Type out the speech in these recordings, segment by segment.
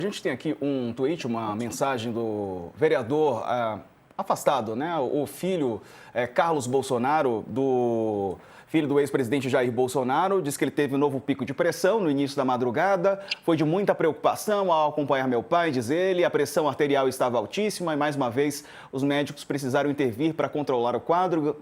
A gente tem aqui um tweet, uma mensagem do vereador afastado, né? O filho Carlos Bolsonaro, filho do ex-presidente Jair Bolsonaro, diz que ele teve um novo pico de pressão no início da madrugada. Foi de muita preocupação ao acompanhar meu pai, diz ele. A pressão arterial estava altíssima e, mais uma vez, os médicos precisaram intervir para controlar o quadro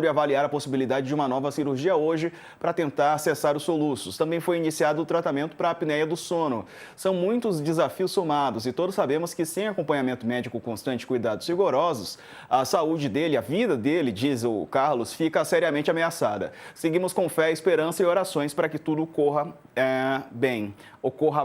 e avaliar a possibilidade de uma nova cirurgia hoje para tentar cessar os soluços. Também foi iniciado o tratamento para a apneia do sono. São muitos desafios somados e todos sabemos que sem acompanhamento médico constante e cuidados rigorosos, a saúde dele, a vida dele, diz o Carlos, fica seriamente ameaçada. Seguimos com fé, esperança e orações para que tudo ocorra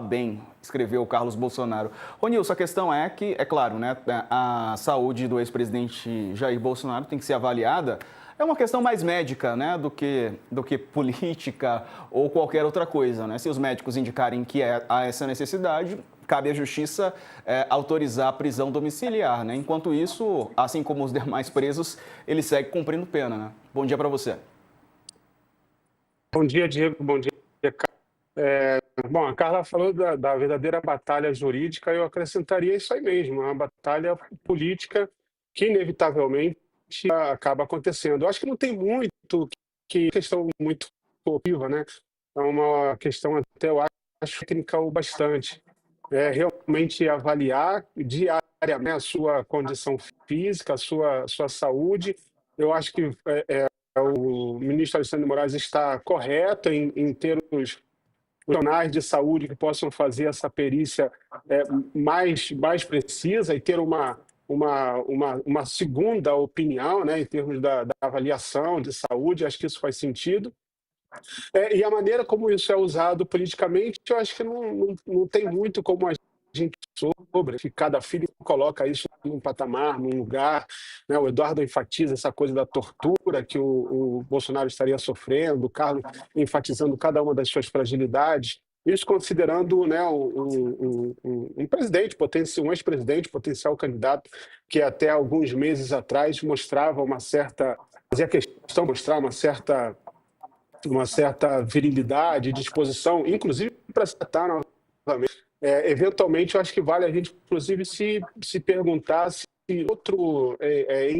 bem, escreveu o Carlos Bolsonaro. Ronilson, a questão é que, é claro, né, a saúde do ex-presidente Jair Bolsonaro tem que ser avaliada. É uma questão mais médica, né, do que política ou qualquer outra coisa, né? Se os médicos indicarem que há essa necessidade, cabe à justiça autorizar a prisão domiciliar, né? Enquanto isso, assim como os demais presos, ele segue cumprindo pena, né? Bom dia para você. Bom dia, Diego. Bom dia, Carla. Bom, a Carla falou da verdadeira batalha jurídica, eu acrescentaria isso aí mesmo, uma batalha política que, inevitavelmente, acaba acontecendo. Eu acho que não tem muito questão muito objetiva, né? É uma questão até, eu acho, técnica o bastante. Realmente avaliar diariamente a sua condição física, a sua saúde. Eu acho que o ministro Alexandre de Moraes está correto em ter os profissionais de saúde que possam fazer essa perícia mais precisa e ter uma segunda opinião, né, em termos da avaliação de saúde. Acho que isso faz sentido. E a maneira como isso é usado politicamente, eu acho que não tem muito como a gente sobre, que cada filho coloca isso num patamar, num lugar, né? O Eduardo enfatiza essa coisa da tortura que o Bolsonaro estaria sofrendo, o Carlos enfatizando cada uma das suas fragilidades, isso considerando, né, um presidente, um ex-presidente, potencial candidato, que até alguns meses atrás mostrava fazia questão de mostrar uma certa virilidade, disposição, inclusive para se tratar novamente. Eventualmente, eu acho que vale a gente, inclusive, se perguntar se em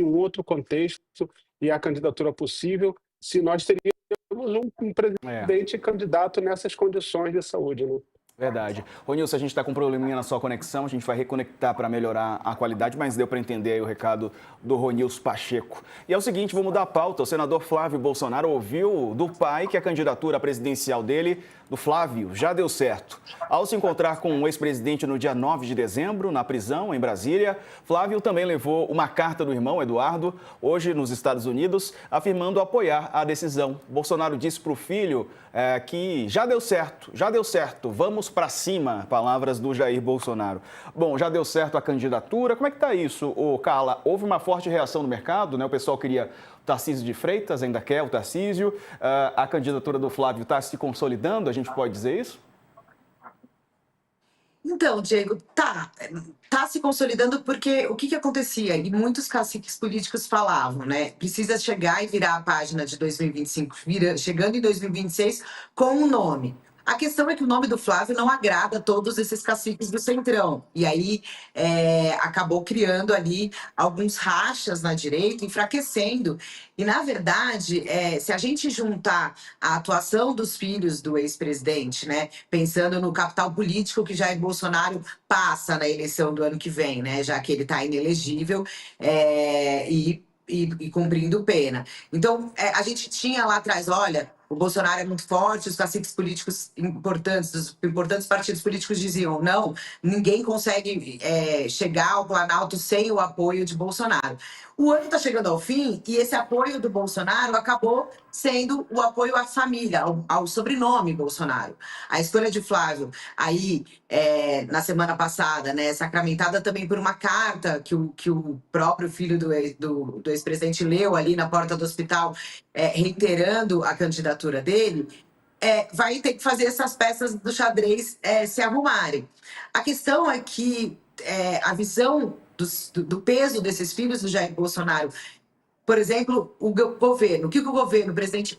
um outro contexto e a candidatura possível, se nós teríamos um presidente candidato nessas condições de saúde, né? Verdade. Ronilson, a gente está com um probleminha na sua conexão, a gente vai reconectar para melhorar a qualidade, mas deu para entender aí o recado do Ronilson Pacheco. E é o seguinte, vou mudar a pauta. O senador Flávio Bolsonaro ouviu do pai que a candidatura presidencial dele, do Flávio, já deu certo. Ao se encontrar com o ex-presidente no dia 9 de dezembro, na prisão, em Brasília, Flávio também levou uma carta do irmão Eduardo, hoje nos Estados Unidos, afirmando apoiar a decisão. Bolsonaro disse para o filho que já deu certo, vamos para cima, palavras do Jair Bolsonaro. Bom, já deu certo a candidatura, como é que está isso, Carla? Houve uma forte reação no mercado, né? O pessoal queria o Tarcísio de Freitas, ainda quer o Tarcísio, a candidatura do Flávio está se consolidando, a gente pode dizer isso? Então, Diego, tá se consolidando porque o que acontecia? E muitos caciques políticos falavam, né? Precisa chegar e virar a página de 2025, chegando em 2026 com um nome. A questão é que o nome do Flávio não agrada a todos esses caciques do Centrão. E aí acabou criando ali alguns rachas na direita, enfraquecendo. E, na verdade, se a gente juntar a atuação dos filhos do ex-presidente, né, pensando no capital político que Jair Bolsonaro passa na eleição do ano que vem, né, já que ele está inelegível e cumprindo pena. Então, a gente tinha lá atrás, olha, o Bolsonaro é muito forte, os caciques políticos importantes, os importantes partidos políticos diziam, não, ninguém consegue chegar ao Planalto sem o apoio de Bolsonaro. O ano está chegando ao fim e esse apoio do Bolsonaro acabou sendo o apoio à família, ao sobrenome Bolsonaro. A escolha de Flávio, aí, na semana passada, né, sacramentada também por uma carta que o próprio filho do ex-presidente leu ali na porta do hospital, reiterando a candidatura dele, vai ter que fazer essas peças do xadrez se arrumarem. A questão é que a visão do peso desses filhos do Jair Bolsonaro, por exemplo, o governo, o que o governo,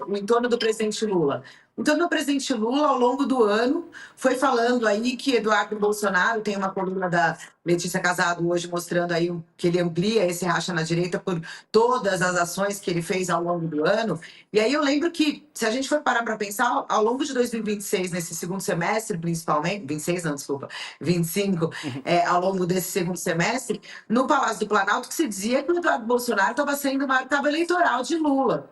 o entorno do presidente Lula, Então, o presidente Lula, ao longo do ano, foi falando aí que Eduardo Bolsonaro, tem uma coluna da Letícia Casado hoje mostrando aí que ele amplia esse racha na direita por todas as ações que ele fez ao longo do ano. E aí eu lembro que, se a gente for parar para pensar, ao longo de 2026, nesse segundo semestre, principalmente, 26 não, desculpa, 25, ao longo desse segundo semestre, no Palácio do Planalto, que se dizia que o Eduardo Bolsonaro estava sendo o maior cabo eleitoral de Lula.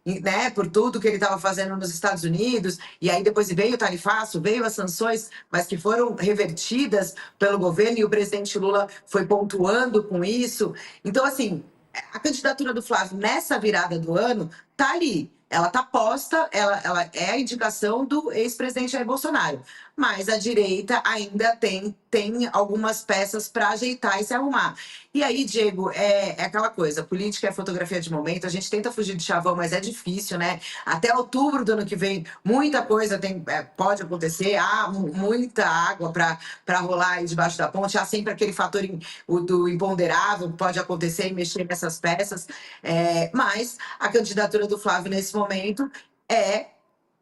Né, por tudo que ele estava fazendo nos Estados Unidos, e aí depois veio o tarifaço, veio as sanções, mas que foram revertidas pelo governo, e o presidente Lula foi pontuando com isso. Então, assim, a candidatura do Flávio nessa virada do ano tá ali. Ela está posta, ela é a indicação do ex-presidente Jair Bolsonaro. Mas a direita ainda tem algumas peças para ajeitar e se arrumar. E aí, Diego, é aquela coisa, política é fotografia de momento, a gente tenta fugir de chavão, mas é difícil, né? Até outubro do ano que vem, muita coisa pode acontecer, há muita água para rolar aí debaixo da ponte, há sempre aquele fator do imponderável que pode acontecer e mexer nessas peças. Mas a candidatura do Flávio nesse momento é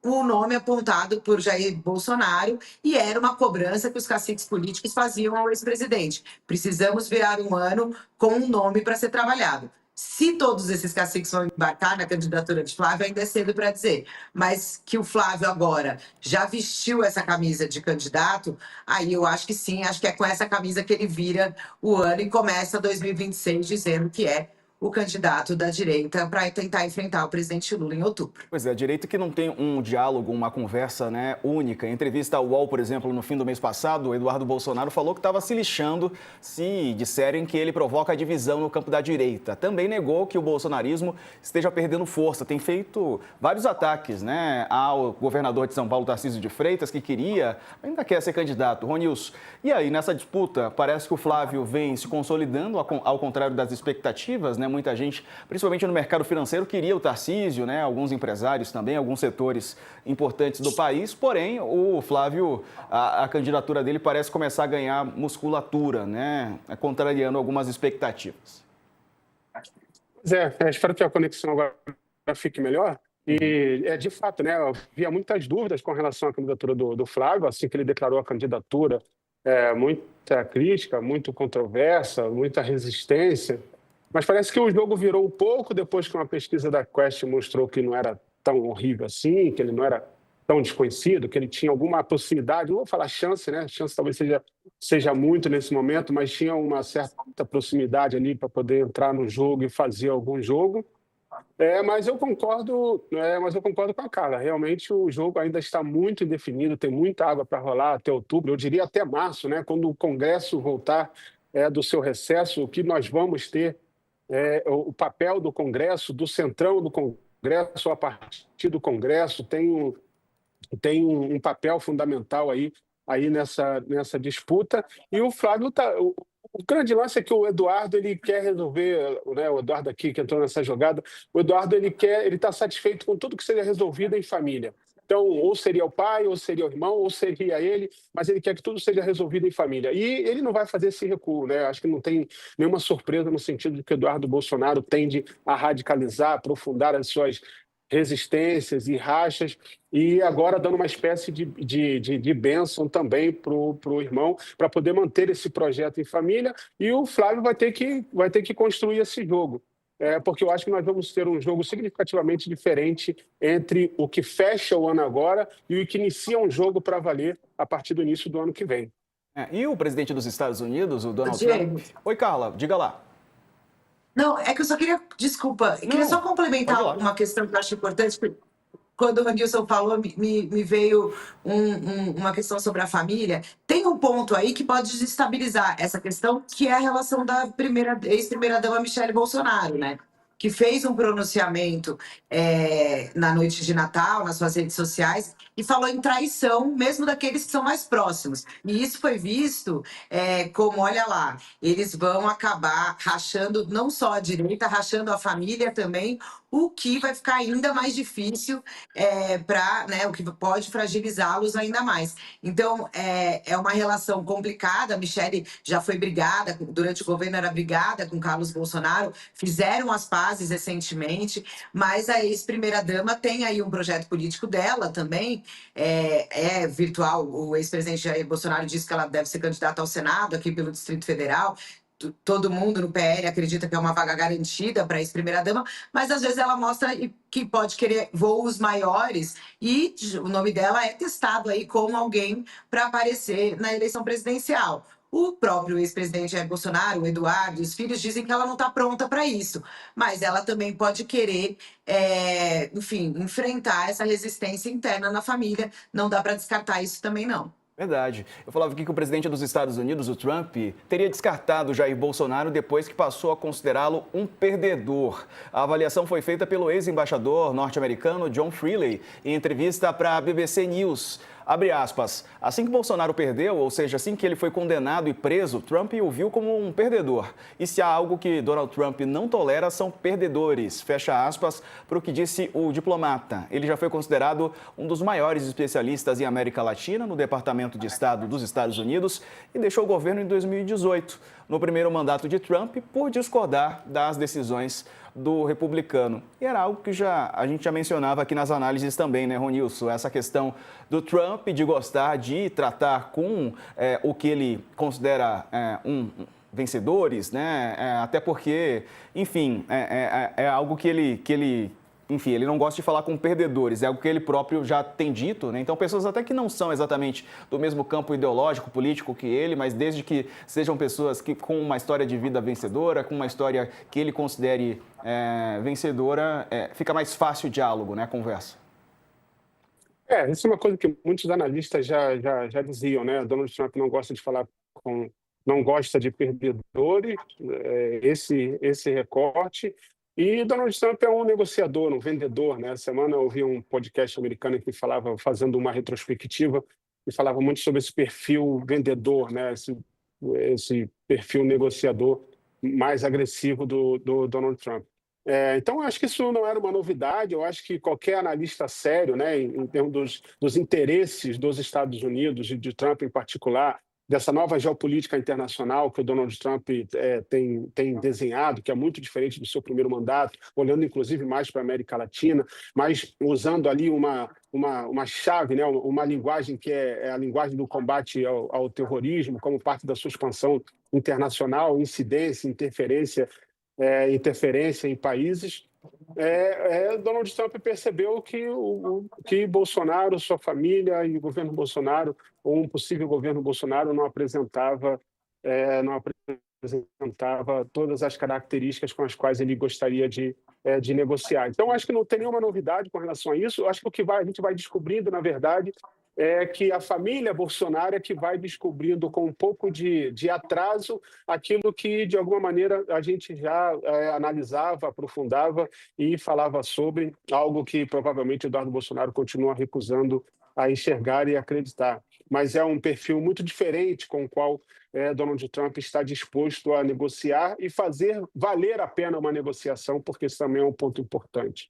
o nome apontado por Jair Bolsonaro, e era uma cobrança que os caciques políticos faziam ao ex-presidente. Precisamos virar um ano com um nome para ser trabalhado. Se todos esses caciques vão embarcar na candidatura de Flávio, ainda é cedo para dizer. Mas que o Flávio agora já vestiu essa camisa de candidato, aí eu acho que sim, acho que é com essa camisa que ele vira o ano e começa 2026 dizendo que é o candidato da direita para tentar enfrentar o presidente Lula em outubro. Pois é, a direita que não tem um diálogo, uma conversa, né, única. Em entrevista ao UOL, por exemplo, no fim do mês passado, o Eduardo Bolsonaro falou que estava se lixando se disserem que ele provoca a divisão no campo da direita. Também negou que o bolsonarismo esteja perdendo força. Tem feito vários ataques, né, ao governador de São Paulo, Tarcísio de Freitas, que ainda quer ser candidato. Ronilson, e aí, nessa disputa, parece que o Flávio vem se consolidando, ao contrário das expectativas, né? Muita gente, principalmente no mercado financeiro, queria o Tarcísio, né? Alguns empresários também, alguns setores importantes do país. Porém, o Flávio, a candidatura dele parece começar a ganhar musculatura, né? Contrariando algumas expectativas. Pois espero que a conexão agora fique melhor. E, de fato, né, havia muitas dúvidas com relação à candidatura do Flávio, assim que ele declarou a candidatura, muita crítica, muito controversa, muita resistência. Mas parece que o jogo virou um pouco depois que uma pesquisa da Quest mostrou que não era tão horrível assim, que ele não era tão desconhecido, que ele tinha alguma possibilidade, não vou falar chance, né? Chance talvez seja muito nesse momento, mas tinha uma certa proximidade ali para poder entrar no jogo e fazer algum jogo. Mas eu concordo com a Carla. Realmente o jogo ainda está muito indefinido, tem muita água para rolar até outubro, eu diria até março, né? Quando o Congresso voltar do seu recesso, o que nós vamos ter o papel do Congresso, do centrão do Congresso, a partir do Congresso, tem um papel fundamental aí nessa disputa. E o Flávio o grande lance é que o Eduardo ele quer resolver, né, o Eduardo aqui que entrou nessa jogada, o Eduardo ele está satisfeito com tudo que seja resolvido em família. Então, ou seria o pai, ou seria o irmão, ou seria ele, mas ele quer que tudo seja resolvido em família. E ele não vai fazer esse recuo, né? Acho que não tem nenhuma surpresa no sentido de que o Eduardo Bolsonaro tende a radicalizar, aprofundar as suas resistências e rachas, e agora dando uma espécie de bênção também para o irmão, para poder manter esse projeto em família, e o Flávio vai ter que construir esse jogo. Porque eu acho que nós vamos ter um jogo significativamente diferente entre o que fecha o ano agora e o que inicia um jogo para valer a partir do início do ano que vem. E o presidente dos Estados Unidos, o Donald Diego. Trump... Oi, Carla, diga lá. Não, é que eu só queria, desculpa, eu queria só complementar uma questão que eu acho importante, porque quando o Nilson falou, me veio uma questão sobre a família. Tem um ponto aí que pode desestabilizar essa questão, que é a relação da ex-primeira-dama Michele Bolsonaro, né? Que fez um pronunciamento na noite de Natal, nas suas redes sociais, e falou em traição, mesmo daqueles que são mais próximos. E isso foi visto como, olha lá, eles vão acabar rachando não só a direita, rachando a família também, o que vai ficar ainda mais difícil o que pode fragilizá-los ainda mais. Então, é uma relação complicada. A Michele já foi brigada, durante o governo era brigada com Carlos Bolsonaro, fizeram as pazes, fases recentemente, mas a ex-primeira-dama tem aí um projeto político dela também, é virtual. O ex-presidente Jair Bolsonaro disse que ela deve ser candidata ao Senado aqui pelo Distrito Federal. Todo mundo no PL acredita que é uma vaga garantida para a ex-primeira-dama, mas às vezes ela mostra que pode querer voos maiores e o nome dela é testado aí como alguém para aparecer na eleição presidencial. O próprio ex-presidente Jair Bolsonaro, o Eduardo e os filhos dizem que ela não está pronta para isso, mas ela também pode querer, enfim, enfrentar essa resistência interna na família. Não dá para descartar isso também, não. Verdade. Eu falava aqui que o presidente dos Estados Unidos, o Trump, teria descartado Jair Bolsonaro depois que passou a considerá-lo um perdedor. A avaliação foi feita pelo ex-embaixador norte-americano John Freely em entrevista para a BBC News. Abre aspas. Assim que Bolsonaro perdeu, ou seja, assim que ele foi condenado e preso, Trump o viu como um perdedor. E se há algo que Donald Trump não tolera, são perdedores. Fecha aspas para o que disse o diplomata. Ele já foi considerado um dos maiores especialistas em América Latina no Departamento de Estado dos Estados Unidos e deixou o governo em 2018, no primeiro mandato de Trump, por discordar das decisões do republicano. E era algo que a gente já mencionava aqui nas análises também, né, Ronilson? Essa questão do Trump de gostar de tratar com o que ele considera vencedores, né? Até porque, enfim, é algo que ele enfim, ele não gosta de falar com perdedores, é algo que ele próprio já tem dito, né? Então, pessoas até que não são exatamente do mesmo campo ideológico, político que ele, mas desde que sejam pessoas que com uma história de vida vencedora, com uma história que ele considere vencedora, fica mais fácil o diálogo, né? A conversa. Isso é uma coisa que muitos analistas já diziam, né? Donald Trump não gosta de falar não gosta de perdedores, esse recorte. E Donald Trump é um negociador, um vendedor, né? Essa semana eu ouvi um podcast americano que falava, fazendo uma retrospectiva, e falava muito sobre esse perfil vendedor, né? Esse perfil negociador mais agressivo do Donald Trump. Então, eu acho que isso não era uma novidade. Eu acho que qualquer analista sério, né, em termos dos interesses dos Estados Unidos e de Trump em particular, dessa nova geopolítica internacional que o Donald Trump tem desenhado, que é muito diferente do seu primeiro mandato, olhando inclusive mais para a América Latina, mas usando ali uma chave, né, uma linguagem que é a linguagem do combate ao terrorismo, como parte da sua expansão internacional, incidência, interferência em países. Donald Trump percebeu que Bolsonaro, sua família e o governo Bolsonaro, ou um possível governo Bolsonaro, não apresentava todas as características com as quais ele gostaria de negociar. Então, acho que não tem nenhuma novidade com relação a isso. Acho que a gente vai descobrindo, na verdade, que a família Bolsonaro é que vai descobrindo com um pouco de atraso aquilo que, de alguma maneira, a gente já analisava, aprofundava e falava sobre, algo que provavelmente Eduardo Bolsonaro continua recusando a enxergar e acreditar. Mas é um perfil muito diferente com o qual Donald Trump está disposto a negociar e fazer valer a pena uma negociação, porque isso também é um ponto importante.